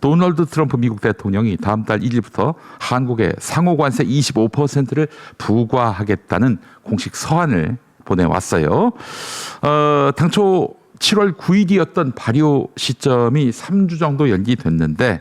도널드 트럼프 미국 대통령이 다음 달 1일부터 한국에 상호관세 25%를 부과하겠다는 공식 서한을 보내왔어요. 당초 7월 9일이었던 발효 시점이 3주 정도 연기됐는데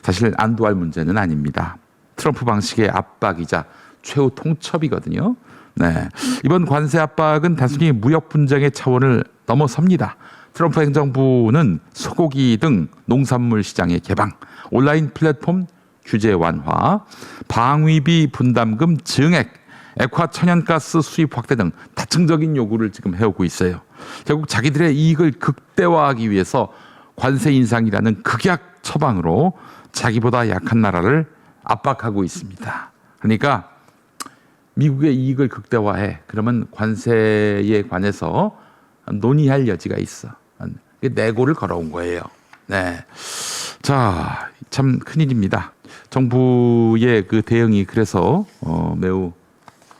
사실 안도할 문제는 아닙니다. 트럼프 방식의 압박이자 최후 통첩이거든요. 네. 이번 관세 압박은 단순히 무역 분쟁의 차원을 넘어섭니다. 트럼프 행정부는 소고기 등 농산물 시장의 개방, 온라인 플랫폼 규제 완화, 방위비 분담금 증액, 액화 천연가스 수입 확대 등 다층적인 요구를 지금 해오고 있어요. 결국 자기들의 이익을 극대화하기 위해서 관세 인상이라는 극약 처방으로 자기보다 약한 나라를 압박하고 있습니다. 그러니까 미국의 이익을 극대화해. 그러면 관세에 관해서 논의할 여지가 있어. 내고를 걸어온 거예요. 네. 자, 참 큰일입니다. 정부의 그 대응이 그래서 매우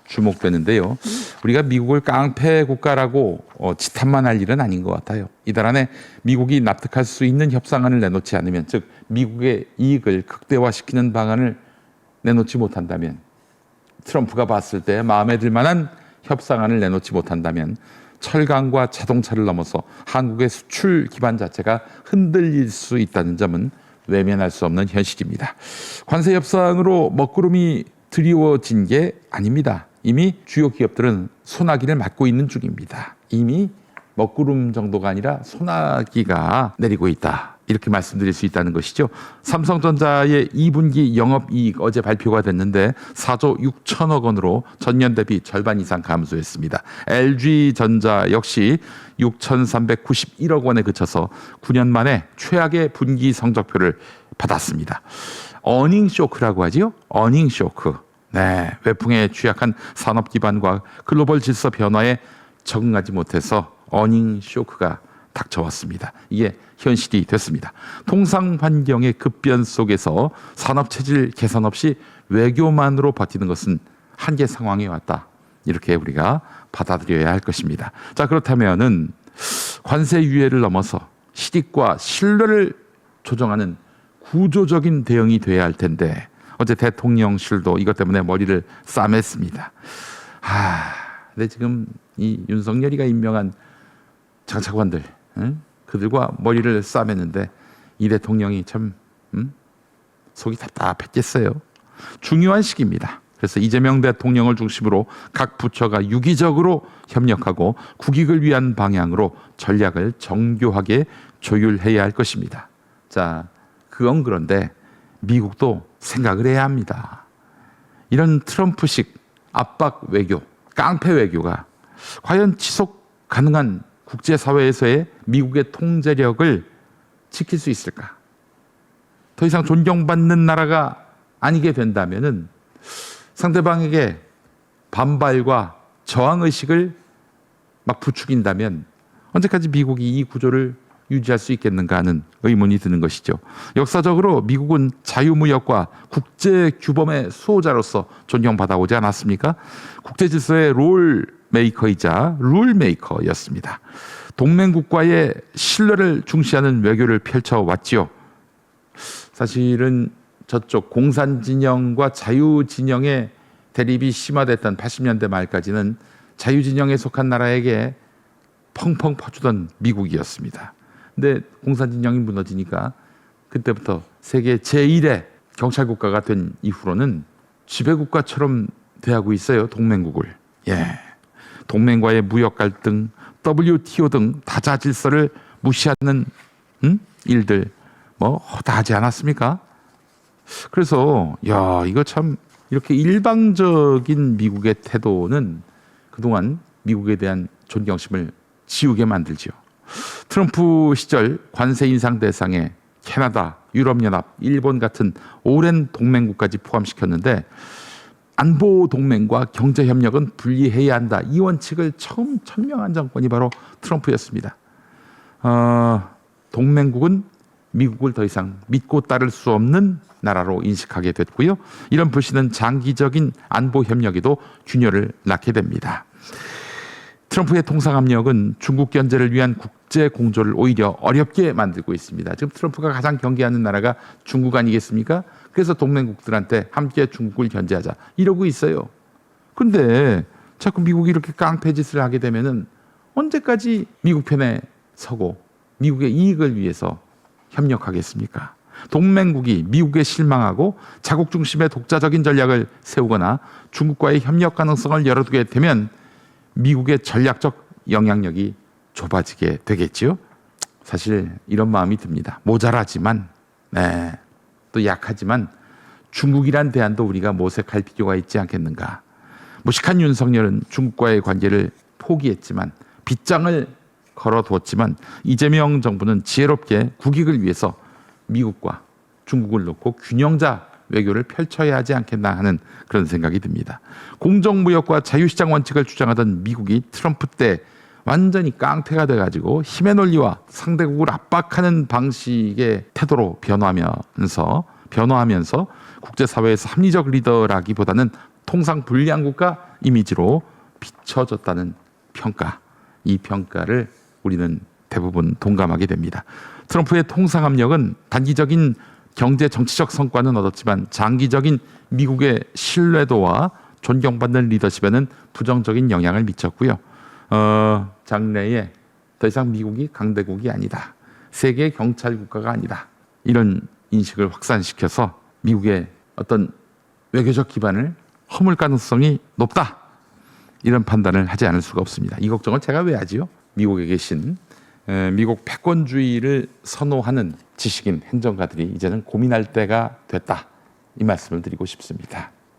주목되는데요. 우리가 미국을 깡패 국가라고 지탄만 할 일은 아닌 것 같아요. 이달 안에 미국이 납득할 수 있는 협상안을 내놓지 않으면, 즉 미국의 이익을 극대화시키는 방안을 내놓지 못한다면, 트럼프가 봤을 때 마음에 들 만한 협상안을 내놓지 못한다면 철강과 자동차를 넘어서 한국의 수출 기반 자체가 흔들릴 수 있다는 점은 외면할 수 없는 현실입니다. 관세 협상으로 먹구름이 드리워진 게 아닙니다. 이미 주요 기업들은 소나기를 맞고 있는 중입니다. 이미 먹구름 정도가 아니라 소나기가 내리고 있다. 이렇게 말씀드릴 수 있다는 것이죠. 삼성전자의 2분기 영업이익 어제 발표가 됐는데 4조 6천억 원으로 전년 대비 절반 이상 감소했습니다. LG전자 역시 6,391억 원에 그쳐서 9년 만에 최악의 분기 성적표를 받았습니다. 어닝 쇼크라고 하지요. 어닝 쇼크. 네, 외풍에 취약한 산업 기반과 글로벌 질서 변화에 적응하지 못해서 어닝 쇼크가 닥쳐왔습니다. 이게 현실이 됐습니다. 통상 환경의 급변 속에서 산업 체질 개선 없이 외교만으로 버티는 것은 한계 상황에 왔다. 이렇게 우리가 받아들여야 할 것입니다. 자, 그렇다면은 관세 유예를 넘어서 실익과 신뢰를 조정하는 구조적인 대응이 돼야 할 텐데 어제 대통령실도 이것 때문에 머리를 싸맸습니다. 근데 지금 이 윤석열이가 임명한 장차관들, 그들과 머리를 싸맸는데 이 대통령이 참 속이 답답했겠어요. 중요한 시기입니다. 그래서 이재명 대통령을 중심으로 각 부처가 유기적으로 협력하고 국익을 위한 방향으로 전략을 정교하게 조율해야 할 것입니다. 자, 그건 그런데 미국도 생각을 해야 합니다. 이런 트럼프식 압박 외교, 깡패 외교가 과연 지속 가능한 국제사회에서의 미국의 통제력을 지킬 수 있을까? 더 이상 존경받는 나라가 아니게 된다면은 상대방에게 반발과 저항의식을 막 부추긴다면 언제까지 미국이 이 구조를 유지할 수 있겠는가 하는 의문이 드는 것이죠. 역사적으로 미국은 자유무역과 국제규범의 수호자로서 존경받아오지 않았습니까? 국제질서의 롤메이커이자 룰메이커였습니다. 동맹국과의 신뢰를 중시하는 외교를 펼쳐왔지요. 사실은 저쪽 공산진영과 자유진영의 대립이 심화됐던 80년대 말까지는 자유진영에 속한 나라에게 펑펑 퍼주던 미국이었습니다. 근데 공산진영이 무너지니까 그때부터 세계 제1의 경찰국가가 된 이후로는 지배국가처럼 대하고 있어요. 동맹국을. 동맹과의 무역 갈등, WTO 등 다자 질서를 무시하는 일들 허다하지 않았습니까? 그래서 이거 참 이렇게 일방적인 미국의 태도는 그동안 미국에 대한 존경심을 지우게 만들죠. 트럼프 시절 관세 인상 대상에 캐나다, 유럽연합, 일본 같은 오랜 동맹국까지 포함시켰는데 안보 동맹과 경제 협력은 분리해야 한다. 이 원칙을 처음 천명한 정권이 바로 트럼프였습니다. 동맹국은 미국을 더 이상 믿고 따를 수 없는 나라로 인식하게 됐고요. 이런 불신은 장기적인 안보 협력에도 균열을 낳게 됩니다. 트럼프의 통상 압력은 중국 견제를 위한 국제 공조를 오히려 어렵게 만들고 있습니다. 지금 트럼프가 가장 경계하는 나라가 중국 아니겠습니까? 그래서 동맹국들한테 함께 중국을 견제하자 이러고 있어요. 그런데 자꾸 미국이 이렇게 깡패짓을 하게 되면은 언제까지 미국 편에 서고 미국의 이익을 위해서 협력하겠습니까? 동맹국이 미국에 실망하고 자국 중심의 독자적인 전략을 세우거나 중국과의 협력 가능성을 열어두게 되면 미국의 전략적 영향력이 좁아지게 되겠지요. 사실 이런 마음이 듭니다. 모자라지만, 또 약하지만 중국이란 대안도 우리가 모색할 필요가 있지 않겠는가. 무식한 윤석열은 중국과의 관계를 포기했지만 빗장을 걸어두었지만 이재명 정부는 지혜롭게 국익을 위해서 미국과 중국을 놓고 균형자 외교를 펼쳐야 하지 않겠나 하는 그런 생각이 듭니다. 공정무역과 자유시장 원칙을 주장하던 미국이 트럼프 때 완전히 깡패가 돼가지고 힘의 논리와 상대국을 압박하는 방식의 태도로 변화하면서 국제사회에서 합리적 리더라기보다는 통상 불량 국가 이미지로 비춰졌다는 평가, 이 평가를 우리는 대부분 동감하게 됩니다. 트럼프의 통상 압력은 단기적인 경제 정치적 성과는 얻었지만 장기적인 미국의 신뢰도와 존경받는 리더십에는 부정적인 영향을 미쳤고요. 장래에 더 이상 미국이 강대국이 아니다. 세계 경찰 국가가 아니다. 이런 인식을 확산시켜서 미국의 어떤 외교적 기반을 허물 가능성이 높다. 이런 판단을 하지 않을 수가 없습니다. 이 걱정을 제가 왜 하지요? 미국에 계신 미국 패권주의를 선호하는 지식인 행정가들이 이제는 고민할 때가 됐다. 이 말씀을 드리고 싶습니다.